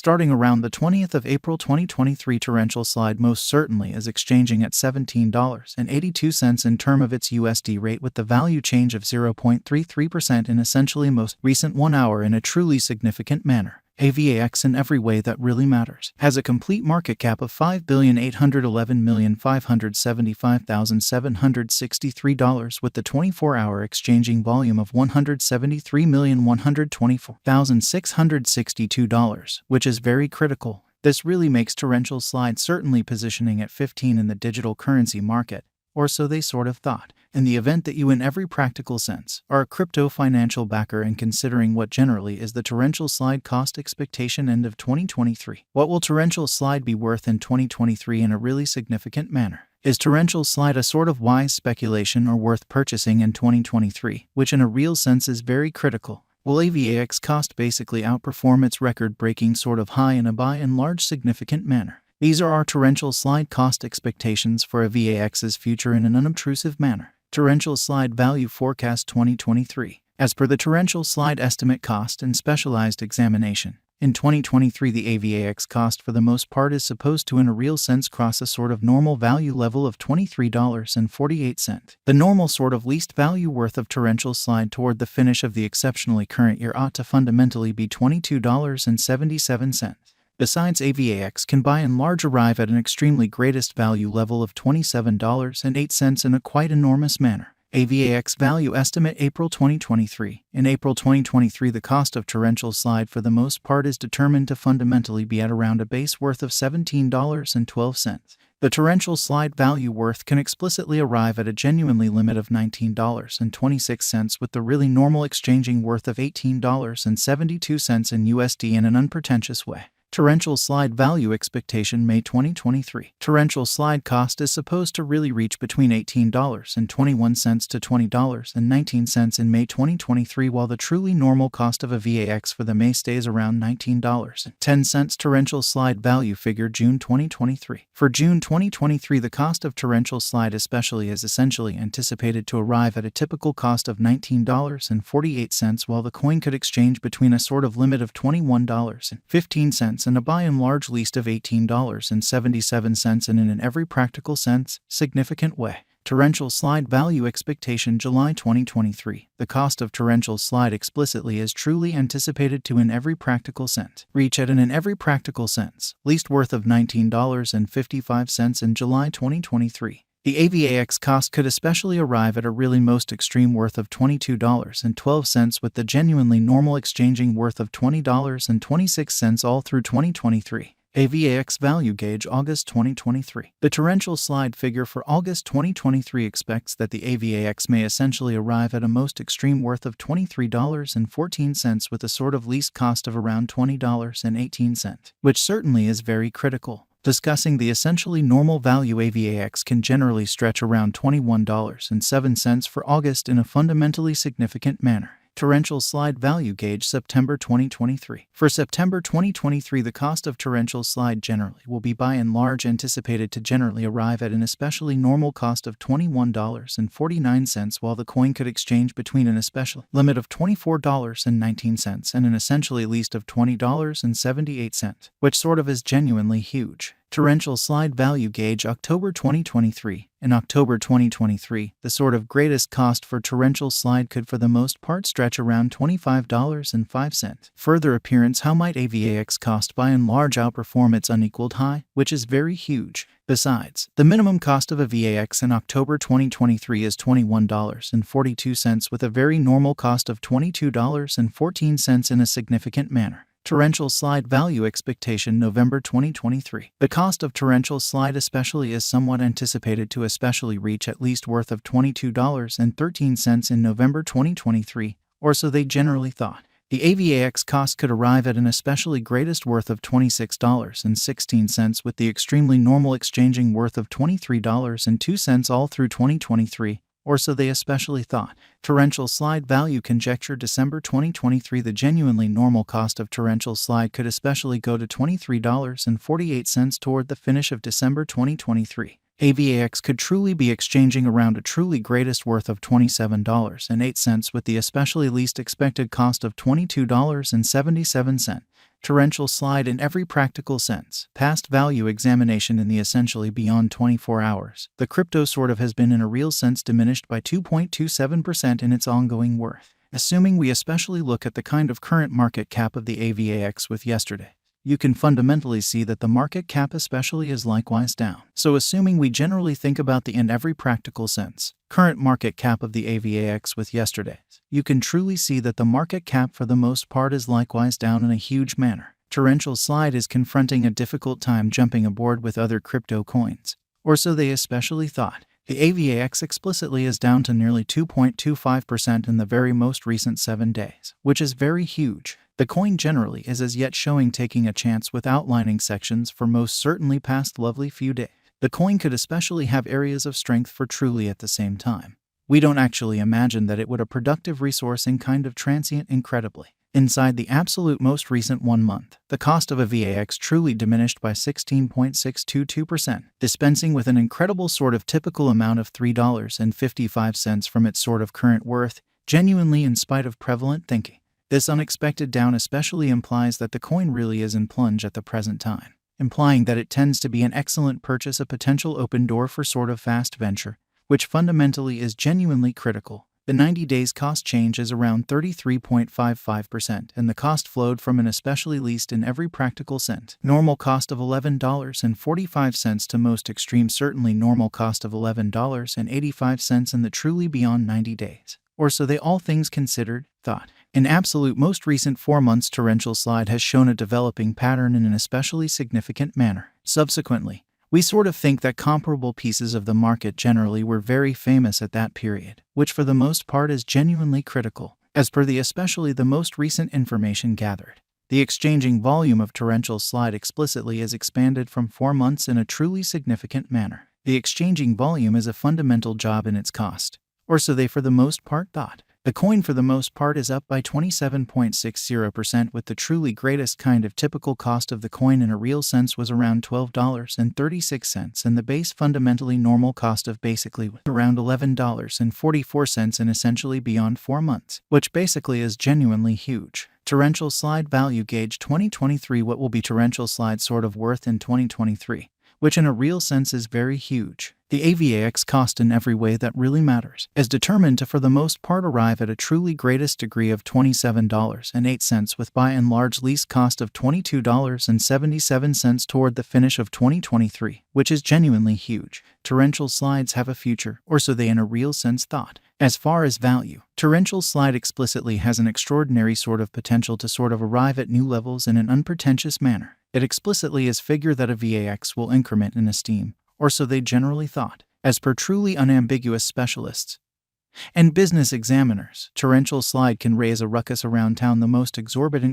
Starting around the 20th of April 2023, torrential slide most certainly is exchanging at $17.82 in term of its USD rate, with the value change of 0.33% in essentially most recent 1 hour in a truly significant manner. Avax, in every way that really matters, has a complete market cap of $5,811,575,763 with the 24-hour exchanging volume of $173,124,662, which is very critical. This really makes torrential slide certainly positioning at 15 in the digital currency market, or so they sort of thought. In the event that you, in every practical sense, are a crypto financial backer and considering what generally is the torrential slide cost expectation end of 2023, what will torrential slide be worth in 2023 in a really significant manner? Is torrential slide a sort of wise speculation or worth purchasing in 2023, which in a real sense is very critical? Will Avax cost basically outperform its record-breaking sort of high in a by and large significant manner? These are our torrential slide cost expectations for Avax's future in an unobtrusive manner. Torrential slide value forecast 2023. As per the torrential slide estimate cost and specialized examination, in 2023 the Avax cost for the most part is supposed to in a real sense cross a sort of normal value level of $23.48. The normal sort of least value worth of torrential slide toward the finish of the exceptionally current year ought to fundamentally be $22.77. Besides, Avax can by and large arrive at an extremely greatest value level of $27.08 in a quite enormous manner. Avax value estimate April 2023. In April 2023, the cost of torrential slide for the most part is determined to fundamentally be at around a base worth of $17.12. The torrential slide value worth can explicitly arrive at a genuinely limit of $19.26 with the really normal exchanging worth of $18.72 in USD in an unpretentious way. Torrential slide value expectation May 2023. Torrential slide cost is supposed to really reach between $18.21 to $20.19 in May 2023, while the truly normal cost of a Avax for the May stays around $19.10. Torrential slide value figure June 2023. For June 2023, the cost of torrential slide especially is essentially anticipated to arrive at a typical cost of $19.48, while the coin could exchange between a sort of limit of $21.15 and a by and large least of $18.77 and in an every practical sense, significant way. Torrential slide value expectation July 2023. The cost of torrential slide explicitly is truly anticipated to in every practical sense reach at an in every practical sense least worth of $19.55 in July 2023. The Avax cost could especially arrive at a really most extreme worth of $22.12 with the genuinely normal exchanging worth of $20.26 all through 2023. Avax value gauge August 2023. The torrential slide figure for August 2023 expects that the Avax may essentially arrive at a most extreme worth of $23.14 with a sort of least cost of around $20.18, which certainly is very critical. Discussing the essentially normal value, Avax can generally stretch around $21.07 for August in a fundamentally significant manner. Torrential slide value gauge September 2023. For September 2023, the cost of torrential slide generally will be by and large anticipated to generally arrive at an especially normal cost of $21.49, while the coin could exchange between an especially limit of $24.19 and an essentially least of $20.78, which sort of is genuinely huge. Torrential slide value gauge October 2023. In October 2023, the sort of greatest cost for torrential slide could for the most part stretch around $25.05. Further appearance, how might Avax cost by and large outperform its unequaled high, which is very huge. Besides, the minimum cost of a Avax in October 2023 is $21.42 with a very normal cost of $22.14 in a significant manner. Torrential slide value expectation November 2023. The cost of torrential slide especially is somewhat anticipated to especially reach at least worth of $22.13 in November 2023, or so they generally thought. The Avax cost could arrive at an especially greatest worth of $26.16 with the extremely normal exchanging worth of $23.02 all through 2023. Or so they especially thought. Torrential slide value conjecture December 2023. The genuinely normal cost of torrential slide could especially go to $23.48 toward the finish of December 2023. Avax could truly be exchanging around a truly greatest worth of $27.08 with the especially least expected cost of $22.77. Torrential slide in every practical sense. Past value examination in the essentially beyond 24 hours. The crypto sort of has been in a real sense diminished by 2.27% in its ongoing worth. Assuming we especially look at the kind of current market cap of the Avax with yesterday, you can fundamentally see that the market cap especially is likewise down. So assuming we generally think about the in every practical sense current market cap of the Avax with yesterday, you can truly see that the market cap for the most part is likewise down in a huge manner. Torrential slide is confronting a difficult time jumping aboard with other crypto coins, or so they especially thought. The Avax explicitly is down to nearly 2.25% in the very most recent 7 days, which is very huge. The coin generally is as yet showing taking a chance with outlining sections for most certainly past lovely few days. The coin could especially have areas of strength for truly at the same time. We don't actually imagine that it would a productive resource in kind of transient incredibly. Inside the absolute most recent 1 month, the cost of a VAX truly diminished by 16.622%, dispensing with an incredible sort of typical amount of $3.55 from its sort of current worth, genuinely in spite of prevalent thinking. This unexpected down especially implies that the coin really is in plunge at the present time, implying that it tends to be an excellent purchase, a potential open door for sort of fast venture, which fundamentally is genuinely critical. The 90 days cost change is around 33.55%, and the cost flowed from an especially least in every practical sense normal cost of $11.45 to most extreme certainly normal cost of $11.85 in the truly beyond 90 days. Or so they all things considered, thought. In absolute most recent 4 months, torrential slide has shown a developing pattern in an especially significant manner. Subsequently, we sort of think that comparable pieces of the market generally were very famous at that period, which for the most part is genuinely critical, as per the especially the most recent information gathered. The exchanging volume of torrential slide explicitly is expanded from 4 months in a truly significant manner. The exchanging volume is a fundamental job in its cost, or so they for the most part thought. The coin for the most part is up by 27.60%, with the truly greatest kind of typical cost of the coin in a real sense was around $12.36, and the base fundamentally normal cost of basically around $11.44 in essentially beyond 4 months, which basically is genuinely huge. Torrential slide value gauge 2023. What will be torrential slide sort of worth in 2023? Which in a real sense is very huge. The AVAX cost in every way that really matters is determined to for the most part arrive at a truly greatest degree of $27.08, with by and large least cost of $22.77 toward the finish of 2023, which is genuinely huge. Torrential slides have a future, or so they in a real sense thought. As far as value, torrential slide explicitly has an extraordinary sort of potential to sort of arrive at new levels in an unpretentious manner. It explicitly is figure that a VAX will increment in esteem, or so they generally thought, as per truly unambiguous specialists and business examiners. Torrential slide can raise a ruckus around town. The most exorbitant